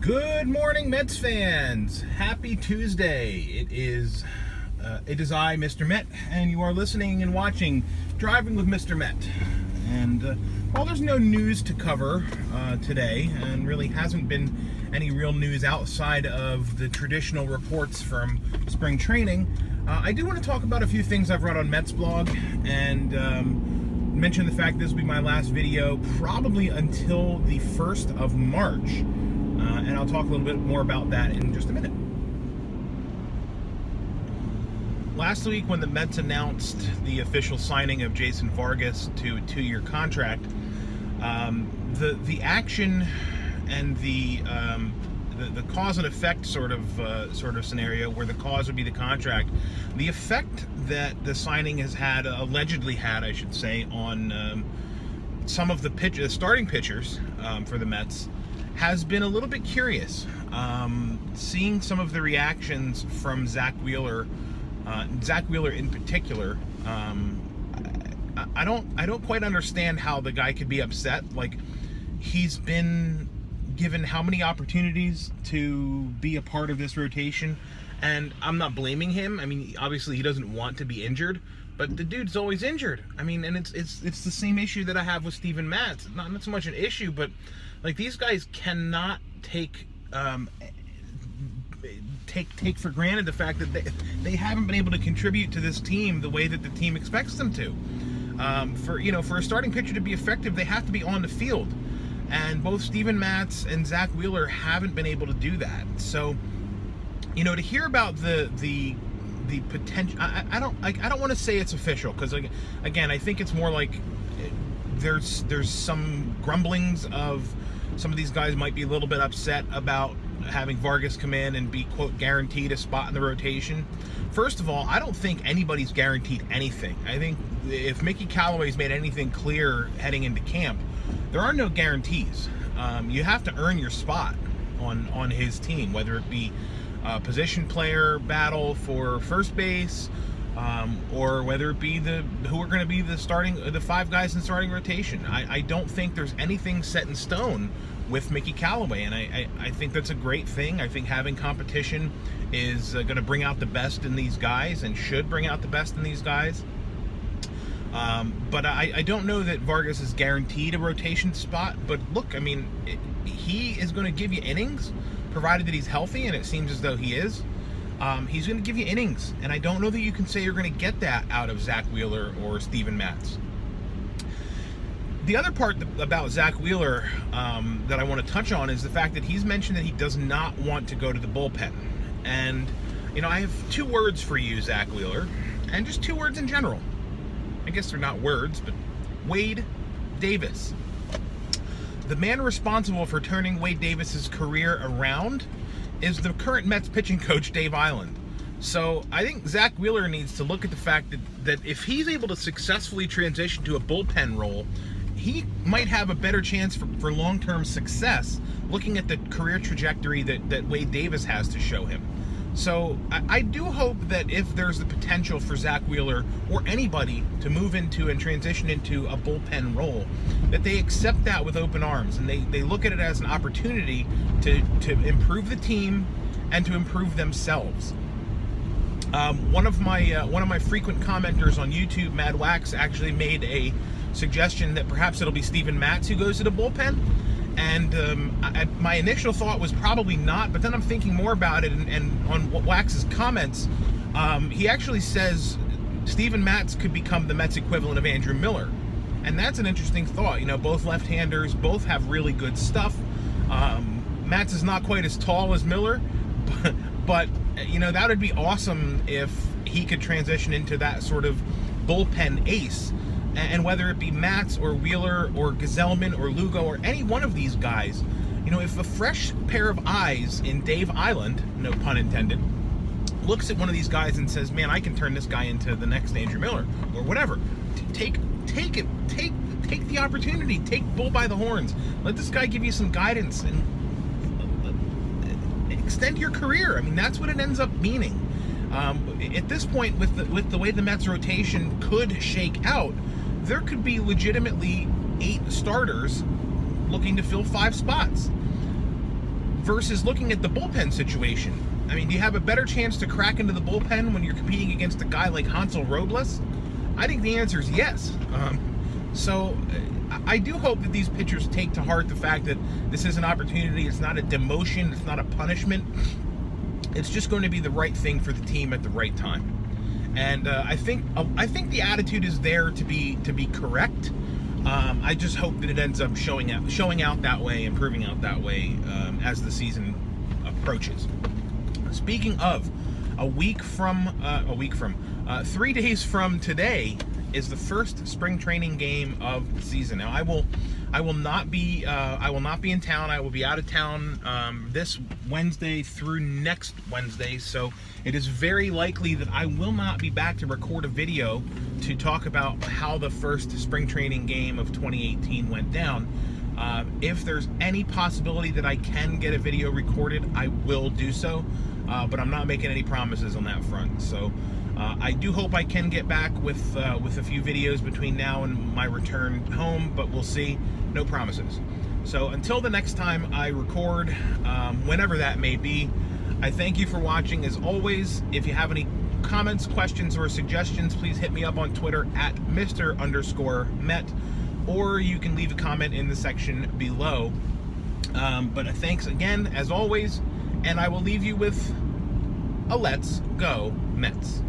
Good morning, Mets fans. Happy Tuesday. It is I, Mr. Met, and you are listening and watching Driving with Mr. Met. And while there's no news to cover today, and really hasn't been any real news outside of the traditional reports from spring training, I do want to talk about a few things I've read on Mets blog, and mention the fact this will be my last video probably until the 1st of March. And I'll talk a little bit more about that in just a minute. Last week, when the Mets announced the official signing of Jason Vargas to a 2-year contract, the action and the cause and effect sort of scenario, where the cause would be the contract, the effect that the signing has had, allegedly had, I should say, on some of the starting pitchers for the Mets, has been a little bit curious. Seeing some of the reactions from Zack Wheeler in particular, I don't quite understand how the guy could be upset. Like, he's been given how many opportunities to be a part of this rotation, and I'm not blaming him. I mean, obviously he doesn't want to be injured, but the dude's always injured. I mean, and it's the same issue that I have with Steven Matz. Not so much an issue, but like, these guys cannot take for granted the fact that they haven't been able to contribute to this team the way that the team expects them to. For a starting pitcher to be effective, they have to be on the field, and both Steven Matz and Zack Wheeler haven't been able to do that. So, to hear about the potential, I don't want to say it's official, because again, I think it's more like there's some grumblings of some of these guys might be a little bit upset about having Vargas come in and be, quote, guaranteed a spot in the rotation. First of all, I don't think anybody's guaranteed anything. I think if Mickey Callaway's made anything clear heading into camp, there are no guarantees. You have to earn your spot on his team, whether it be a position player battle for first base, or whether it be who are going to be the 5 guys in starting rotation. I don't think there's anything set in stone with Mickey Callaway, and I think that's a great thing. I think having competition is going to bring out the best in these guys, and should bring out the best in these guys. But I don't know that Vargas is guaranteed a rotation spot. But look, I mean, he is going to give you innings, provided that he's healthy, and it seems as though he is. He's going to give you innings, and I don't know that you can say you're going to get that out of Zack Wheeler or Steven Matz. The other part about Zack Wheeler that I want to touch on is the fact that he's mentioned that he does not want to go to the bullpen. And, I have 2 words for you, Zack Wheeler, and just 2 words in general. I guess they're not words, but Wade Davis. The man responsible for turning Wade Davis's career around is the current Mets pitching coach, Dave Eiland. So I think Zack Wheeler needs to look at the fact that if he's able to successfully transition to a bullpen role, he might have a better chance for long-term success, looking at the career trajectory that Wade Davis has to show him. So I do hope that if there's the potential for Zack Wheeler or anybody to move into and transition into a bullpen role, that they accept that with open arms, and they look at it as an opportunity to improve the team and to improve themselves. One of my frequent commenters on YouTube, Mad Wax, actually made a suggestion that perhaps it'll be Steven Matz who goes to the bullpen. And my initial thought was probably not, but then I'm thinking more about it, and on Wax's comments, he actually says Steven Matz could become the Mets equivalent of Andrew Miller. And that's an interesting thought. Both left-handers, both have really good stuff. Matz is not quite as tall as Miller, but that would be awesome if he could transition into that sort of bullpen ace. And whether it be Matz or Wheeler or Gazelman or Lugo or any one of these guys, if a fresh pair of eyes in Dave Eiland, no pun intended, looks at one of these guys and says, man, I can turn this guy into the next Andrew Miller or whatever, take the opportunity, take bull by the horns, let this guy give you some guidance and extend your career. I mean, that's what it ends up meaning. At this point, with the way the Mets rotation could shake out, there could be legitimately 8 starters looking to fill 5 spots. versus looking at the bullpen situation. I mean, do you have a better chance to crack into the bullpen when you're competing against a guy like Hansel Robles? I think the answer is yes. So I do hope that these pitchers take to heart the fact that this is an opportunity. It's not a demotion. It's not a punishment. It's just going to be the right thing for the team at the right time. And I think the attitude is there to be correct. I just hope that it ends up showing out that way and proving out that way as the season approaches. Speaking of, 3 days from today is the first spring training game of the season. Now I will not be in town. I will be out of town this Wednesday through next Wednesday, so it is very likely that I will not be back to record a video to talk about how the first spring training game of 2018 went down. If there's any possibility that I can get a video recorded, I will do so, but I'm not making any promises on that front. So I do hope I can get back with a few videos between now and my return home, but we'll see. No promises. So until the next time I record, whenever that may be, I thank you for watching. As always, if you have any comments, questions, or suggestions, please hit me up on Twitter at Mr_Met, or you can leave a comment in the section below. But thanks again, as always, and I will leave you with a Let's Go Mets.